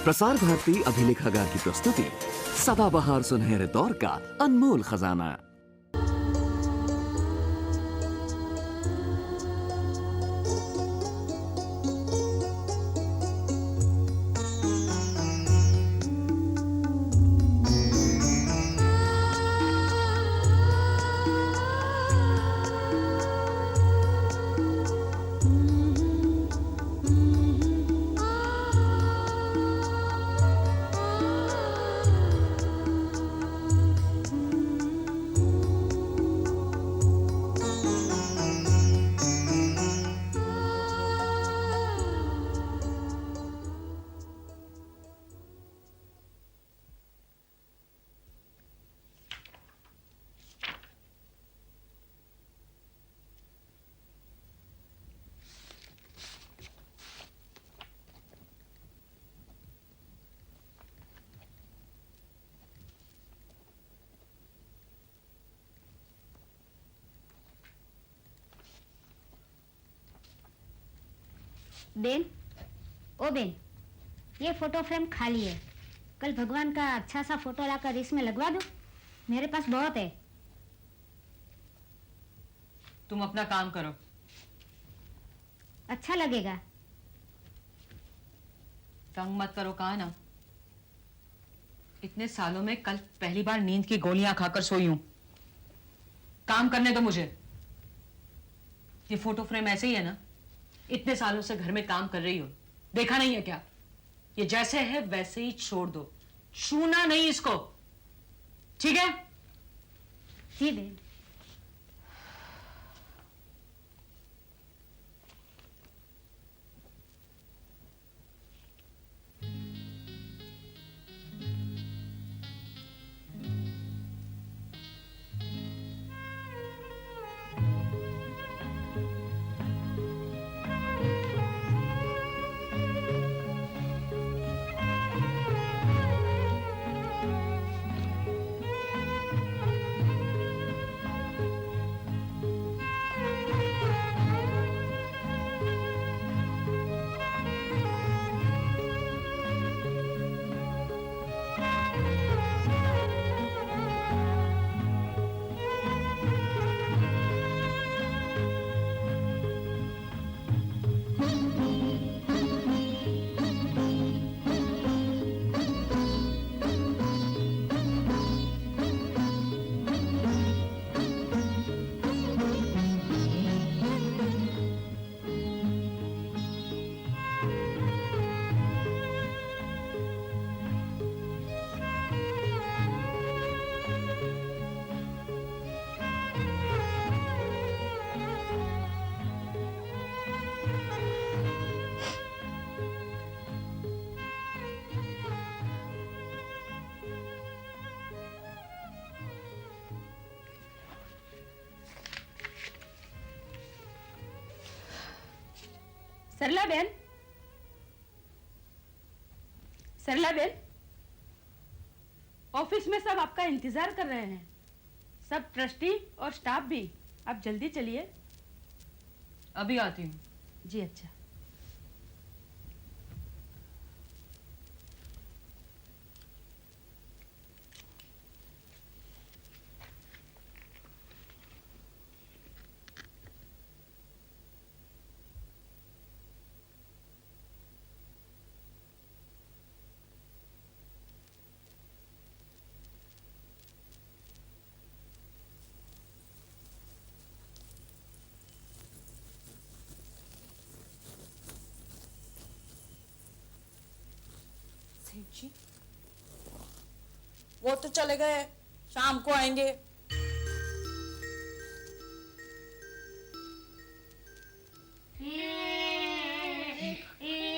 प्रसार भारती अभिलेखागार की प्रस्तुति सदाबहार सुनहरे दौर का अनमोल खजाना। बेन, ओ बेन, ये फोटो फ्रेम खाली है। कल भगवान का अच्छा सा फोटो लाकर इसमें लगवा दो। मेरे पास बहुत है। तुम अपना काम करो। अच्छा लगेगा। तंग मत करो, कहा ना। इतने सालों में कल पहली बार नींद की गोलियां खाकर सोई हूं। काम करने दो मुझे। ये फोटो फ्रेम ऐसे ही है ना? इतने सालों से घर में काम कर रही हो, देखा नहीं है क्या? ये जैसे है वैसे ही छोड़ दो, छूना नहीं इसको, ठीक है? जी बेन। सरला बेन, सरला बेन, ऑफिस में सब आपका इंतजार कर रहे हैं। सब ट्रस्टी और स्टाफ भी। आप जल्दी चलिए। अभी आती हूँ। जी अच्छा। जी, वो तो चले गए, शाम को आएंगे।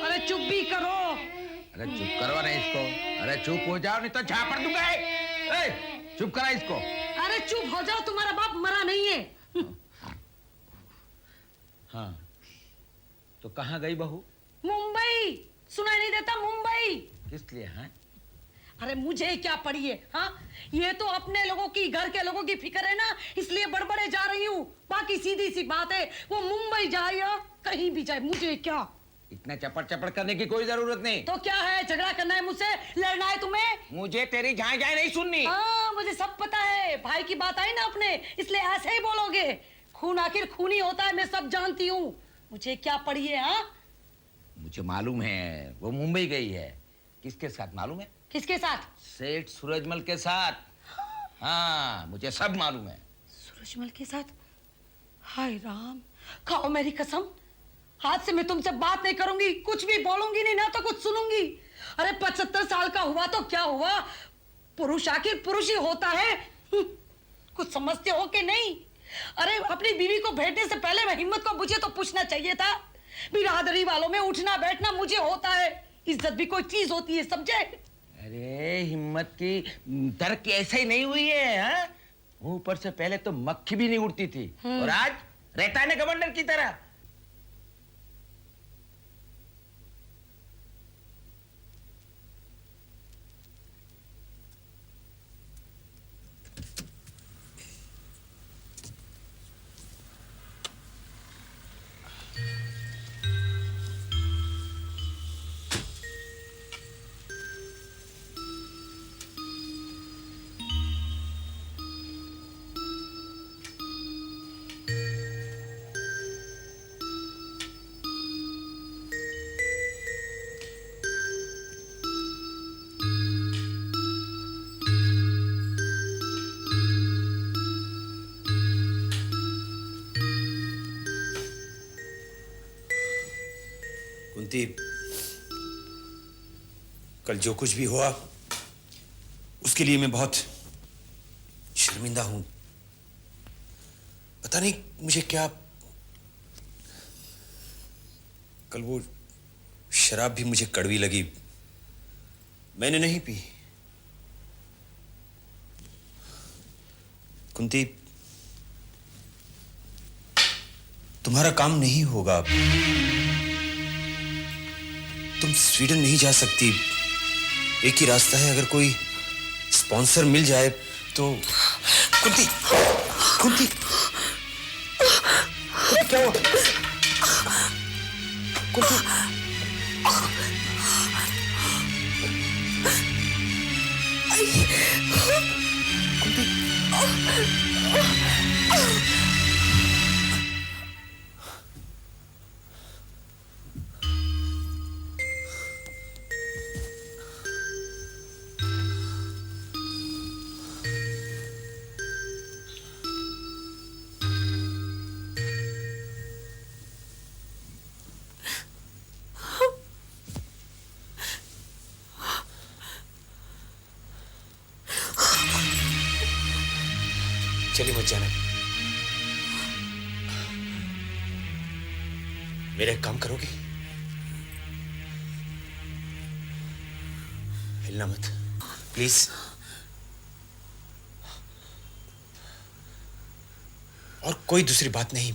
अरे चुप भी करो। अरे चुप करवा नहीं इसको। अरे चुप हो जाओ नहीं तो झापड़ दूंगा। चुप करा इसको। अरे चुप हो जाओ, तुम्हारा बाप मरा नहीं है। हाँ, तो कहाँ गई बहू? मुंबई। सुनाई नहीं देता? मुंबई। किस लिए? हैं? अरे मुझे क्या पड़ी है? हाँ, ये तो अपने लोगों की, घर के लोगों की फिक्र है ना, इसलिए बड़बड़े जा रही हूँ। बाकी सीधी सी बात है, वो मुंबई जाए या कहीं भी जाए, मुझे क्या। इतना चपड़ चपड़ करने की कोई जरूरत नहीं। तो क्या है, झगड़ा करना है मुझसे, लड़ना है तुम्हें? मुझे तेरी झाई झाई नहीं सुननी। हाँ, मुझे सब पता है। भाई की बात आई ना अपने, इसलिए ऐसे ही बोलोगे। खून आखिर खून ही होता है, मैं सब जानती हूँ। मुझे क्या पड़ी है? हाँ, मुझे मालूम है वो मुंबई गई है। किसके साथ मालूम है? किसके साथ? सेठ सूरजमल के साथ। हाँ, मुझे सब मालूम है। सूरजमल के साथ? हाय राम, खाओ मेरी कसम, आज से मैं तुमसे बात नहीं करूंगी, कुछ भी बोलूंगी नहीं, ना तो कुछ सुनूंगी। अरे 75 साल का हुआ तो क्या हुआ, पुरुष आखिर पुरुष ही होता है। कुछ समझते हो कि नहीं? अरे अपनी बीवी को भेजने से पहले मैं हिम्मत को मुझे तो पूछना चाहिए था। बिरादरी वालों में उठना बैठना मुझे होता है, इज्जत भी कोई चीज होती है, समझे? अरे हिम्मत की तरक्की ऐसे ही नहीं हुई है। हाँ? मुंह पर से पहले तो मक्खी भी नहीं उड़ती थी, और आज रहता है ना गवर्नर की तरह। कुंती, कल जो कुछ भी हुआ उसके लिए मैं बहुत शर्मिंदा हूं। पता नहीं मुझे क्या, कल वो शराब भी मुझे कड़वी लगी, मैंने नहीं पी। कुंती, तुम्हारा काम नहीं होगा, तुम स्वीडन नहीं जा सकती। एक ही रास्ता है, अगर कोई स्पॉन्सर मिल जाए तो। कुंती, कुंती, क्या हुआ? कुंती, चलिए मत जाना। मेरा एक काम करोगे? हिलना मत, प्लीज। और कोई दूसरी बात नहीं।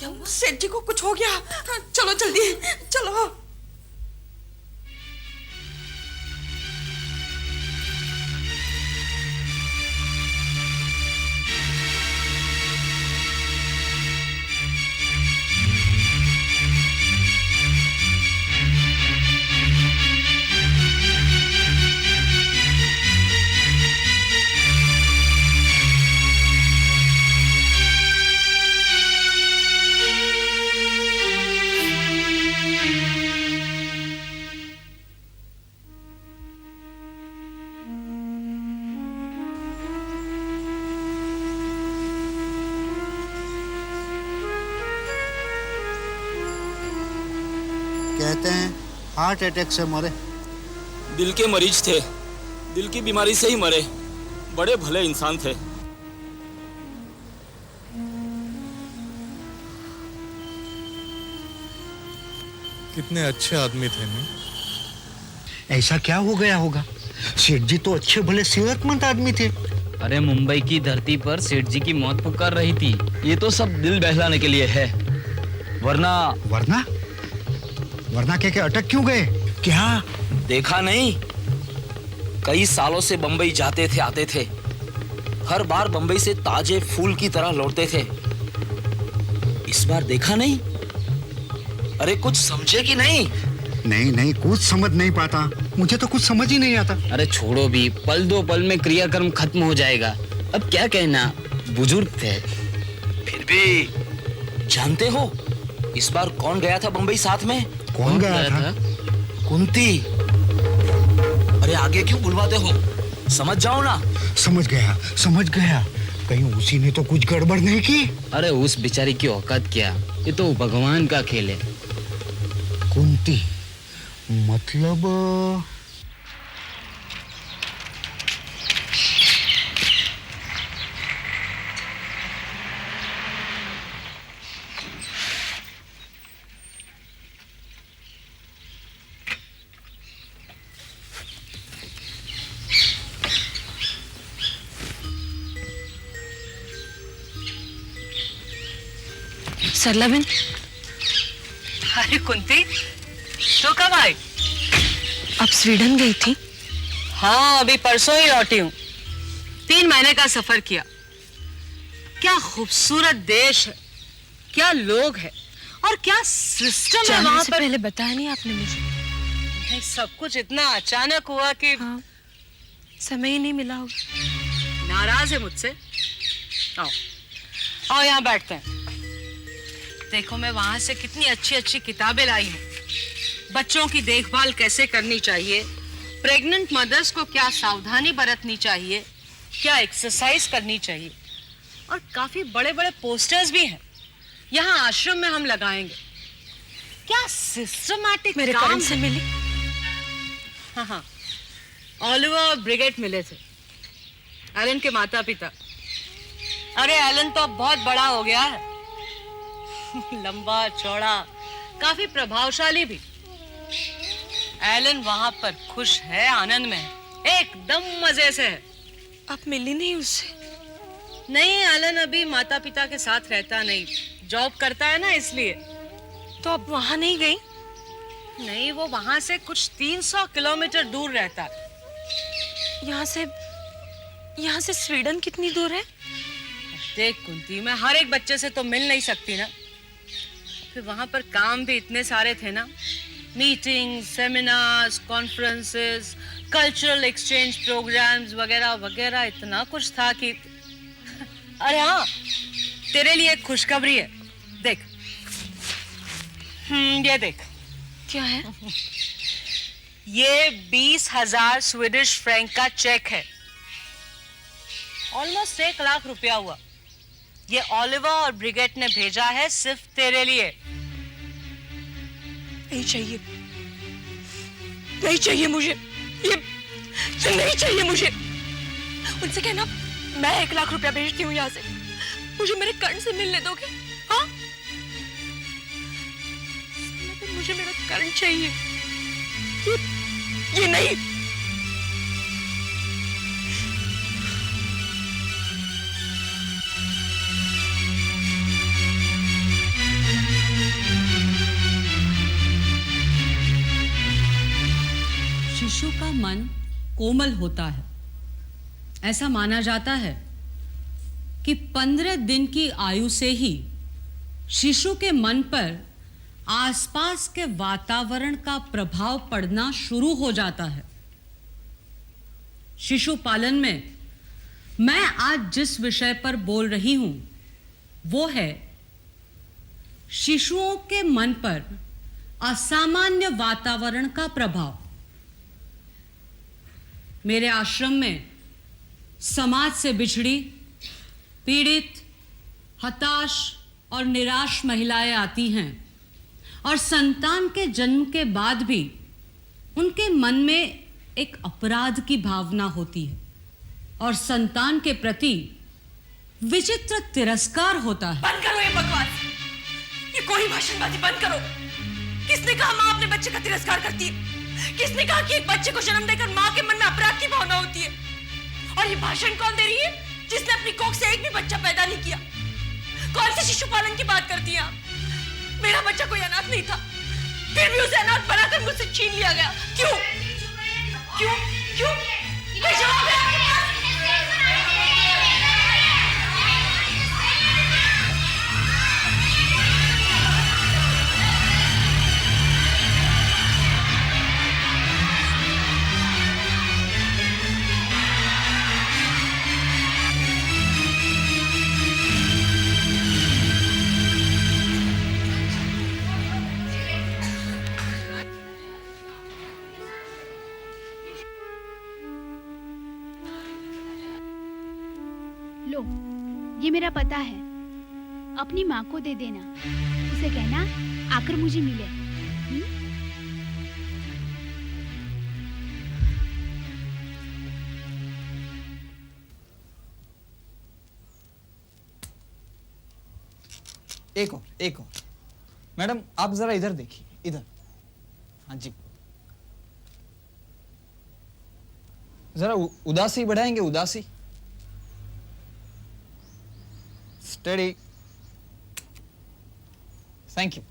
क्या हुआ? सेठ जी को कुछ हो गया? चलो जल्दी चलो। कहते हैं हार्ट अटैक से मरे। दिल के मरीज थे, दिल की बीमारी से ही मरे। बड़े भले इंसान थे। कितने अच्छे आदमी थे नहीं? ऐसा क्या हो गया होगा? सेठ जी तो अच्छे भले सेहतमंद आदमी थे। अरे मुंबई की धरती पर सेठ जी की मौत पुकार रही थी। ये तो सब दिल बहलाने के लिए है, वरना वरना वरना क्या अटक क्यों गए? क्या देखा नहीं, कई सालों से बंबई जाते थे आते थे, हर बार बंबई से ताजे फूल की तरह लौटते थे। इस बार देखा नहीं? अरे कुछ समझे कि नहीं? नहीं कुछ समझ नहीं पाता। मुझे तो कुछ समझ ही नहीं आता। अरे छोड़ो भी, पल दो पल में क्रियाक्रम खत्म हो जाएगा। अब क्या कहना, बुजुर्ग थे। फिर भी जानते हो इस बार कौन गया था बंबई साथ में? कौन गया था? कुंती। अरे आगे क्यों बुलवाते हो, समझ जाओ ना। समझ गया। कहीं उसी ने तो कुछ गड़बड़ नहीं की? अरे उस बेचारी की औकात क्या, ये तो भगवान का खेल है। कुंती मतलब सरला बहन। अरे कुंती, तो कब आई? अब स्वीडन गई थी। हाँ, अभी परसों ही लौटी हूँ। 3 महीने का सफर किया। क्या खूबसूरत देश है, क्या लोग है और क्या सिस्टम है वहाँ पर। पहले बताया नहीं आपने मुझे। नहीं, सब कुछ इतना अचानक हुआ कि हाँ, समय ही नहीं मिला होगा। नाराज है मुझसे? आओ यहाँ बैठते हैं। देखो मैं वहां से कितनी अच्छी अच्छी किताबें लाई हूँ। बच्चों की देखभाल कैसे करनी चाहिए, प्रेग्नेंट मदर्स को क्या सावधानी बरतनी चाहिए, क्या एक्सरसाइज करनी चाहिए, और काफी बड़े बड़े पोस्टर्स भी हैं। यहाँ आश्रम में हम लगाएंगे। क्या सिस्टमैटिक मेरे काम करण से मिली? हाँ, ऑलिवर और ब्रिगेट मिले थे, एलन के माता पिता। अरे एलन तो अब बहुत बड़ा हो गया है, लंबा चौड़ा, काफी प्रभावशाली भी। एलन वहां पर खुश है, आनंद में है, एकदम मजे से है। आप मिली नहीं उससे? नहीं, एलन अभी माता पिता के साथ रहता नहीं, जॉब करता है ना, इसलिए। तो अब वहां नहीं गई? नहीं, वो वहां से कुछ 300 किलोमीटर दूर रहता है। यहाँ से स्वीडन कितनी दूर है? देख कुंती, मैं हर एक बच्चे से तो मिल नहीं सकती ना। फिर वहां पर काम भी इतने सारे थे ना, meeting, seminars, conferences, cultural exchange programmes वगैरह वगैरह, इतना कुछ था कि अरे हाँ, तेरे लिए एक खुशखबरी है, देख। ये देख। क्या है? ये 20,000 स्वीडिश फ्रैंक का चेक है, ऑलमोस्ट 1 लाख रुपया हुआ। ये ऑलिवर और ब्रिगेट ने भेजा है सिर्फ तेरे लिए। नहीं चाहिए, नहीं चाहिए मुझे, ये नहीं चाहिए मुझे। उनसे कहना मैं 1 लाख रुपया भेजती हूँ यहाँ से, मुझे मेरे कर्ण से मिलने दोगे? हाँ, मुझे मेरा कर्ण चाहिए, ये नहीं। का मन कोमल होता है। ऐसा माना जाता है कि 15 दिन की आयु से ही शिशु के मन पर आसपास के वातावरण का प्रभाव पड़ना शुरू हो जाता है। शिशु पालन में मैं आज जिस विषय पर बोल रही हूं वो है शिशुओं के मन पर असामान्य वातावरण का प्रभाव। मेरे आश्रम में समाज से बिछड़ी, पीड़ित, हताश और निराश महिलाएं आती हैं और संतान के जन्म के बाद भी उनके मन में एक अपराध की भावना होती है और संतान के प्रति विचित्र तिरस्कार होता है। बंद करो ये बकवास, ये कोई भाषणबाजी बंद करो। किसने कहा माँ अपने बच्चे का तिरस्कार करती है? किसने कहा कि एक बच्चे को जन्म देकर माँ के मन में अपराध की भावना होती है? और ये भाषण कौन दे रही है जिसने अपनी कोख से एक भी बच्चा पैदा नहीं किया? कौन से शिशु पालन की बात करती हैं आप? मेरा बच्चा कोई अनाथ नहीं था, फिर भी उसे अनाथ बनाकर मुझसे छीन लिया गया। क्यों क्यों क्यों? कोई जवाब है आपके पास? लो, ये मेरा पता है, अपनी माँ को दे देना, उसे कहना आकर मुझे मिले। एक और मैडम, आप जरा इधर देखिए, इधर। हाँ जी, जरा उदासी बढ़ाएंगे, उदासी। Steady. Thank you.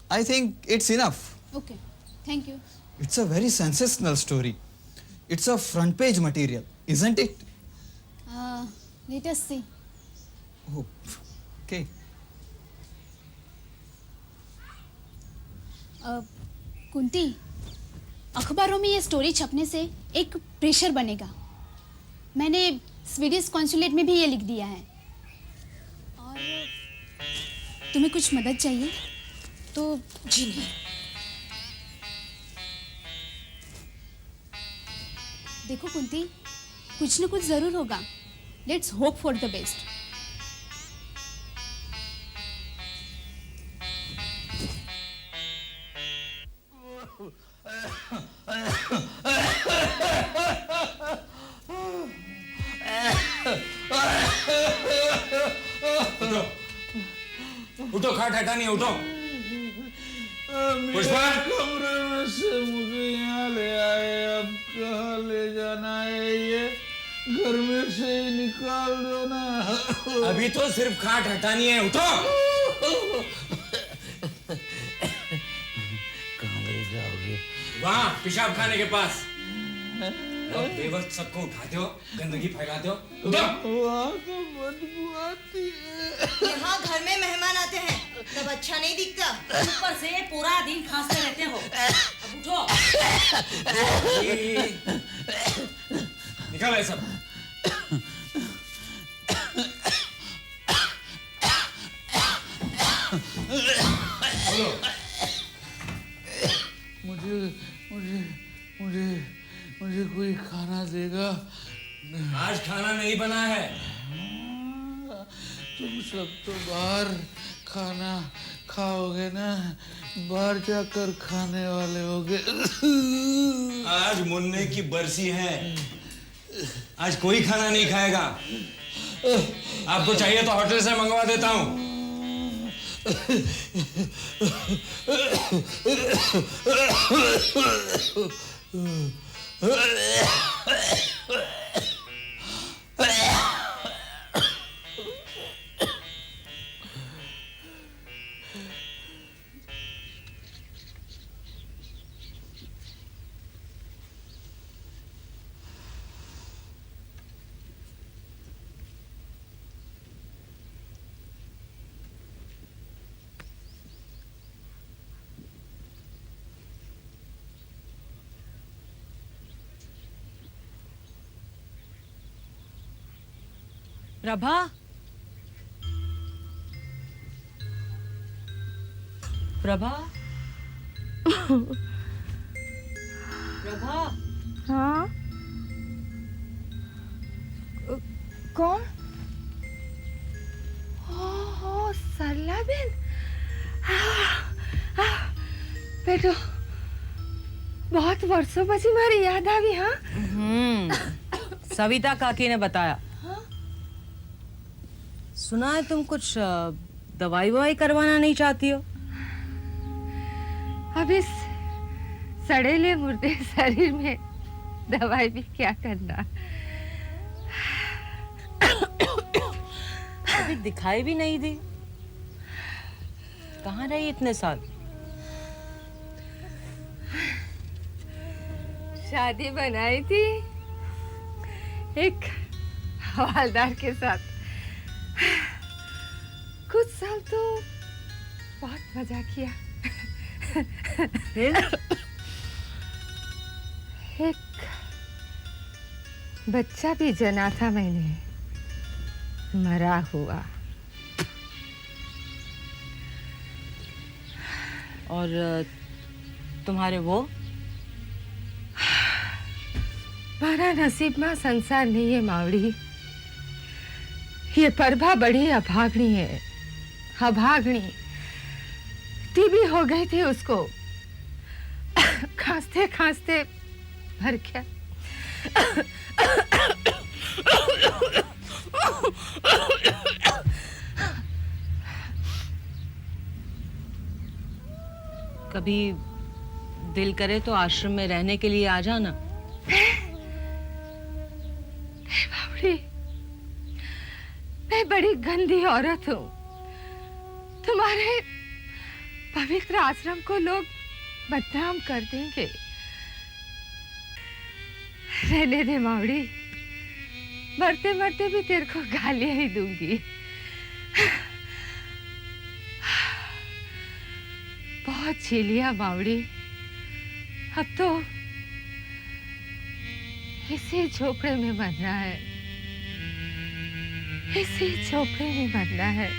I think it's enough. Okay, thank you. It's a very sensational story. It's a front page material, isn't it? Let us see. Oh, okay. Kunti, अखबारों में ये स्टोरी छपने से एक प्रेशर बनेगा। मैंने स्वीडिश कॉन्सुलेट में भी ये लिख दिया है। और तुम्हें कुछ मदद चाहिए तो? जी नहीं। देखो कुंती, कुछ न कुछ जरूर होगा। Let's hope for the best. उठो, खाट हटानी है, उठो। पुष्पा, कमरे में से मुझे यहाँ ले आए, अब कहाँ ले जाना है? ये घर में से ही निकाल दो ना। अभी तो सिर्फ खाट हटानी है, उठो। कहाँ ले जाओगे? वहाँ पेशाब खाने के पास। बेवक्त सबको उठाते हो, गंदगी फैलाते हो। वहाँ तो बदबू आती है। यहाँ घर में मेहमान आते हैं तब अच्छा नहीं दिखता। ऊपर से पूरा दिन खांसते रहते हो। अब उठो। निकालो ये सब। मुझे कोई खाना देगा? आज खाना नहीं बना है। तुम सब तो बाहर खाना खाओगे ना, बाहर जाकर खाने वाले होगे। आज मुन्ने की बरसी है, आज कोई खाना नहीं खाएगा। आपको चाहिए तो होटल से मंगवा देता हूँ। प्रभा, प्रभा, प्रभा। हाँ, कौन? ओह, सरला बेन। बेटो, बहुत वर्षों પછી મારી યાદ આવી। हाँ, सविता काकी ने बताया। सुना है तुम कुछ दवाई ववाई करवाना नहीं चाहती हो? अब इस सड़ेले मुर्दे शरीर में दवाई भी क्या करना। अभी दिखाई भी नहीं दी। कहाँ रही इतने साल? शादी बनाई थी एक हवालदार के साथ। कुछ साल तो बहुत मजा किया। एक बच्चा भी जना था मैंने, मरा हुआ। और तुम्हारे वो? मारा नसीब में संसार नहीं है मावड़ी। ये प्रभा बड़ी अभागनी है, अभागनी। टीबी हो गई थी उसको। खांसते खांसते मर गया। कभी दिल करे तो आश्रम में रहने के लिए आ जाना। बाबड़ी, मैं बड़ी गंदी औरत हूँ। तुम्हारे पवित्र आश्रम को लोग बदनाम कर देंगे। रहने दे मावड़ी, मरते मरते भी तेरे को गालियां ही दूंगी। बहुत जी लिया मावड़ी, अब तो इसी झोपड़े में मरना है, इसी झोपड़े में मरना है।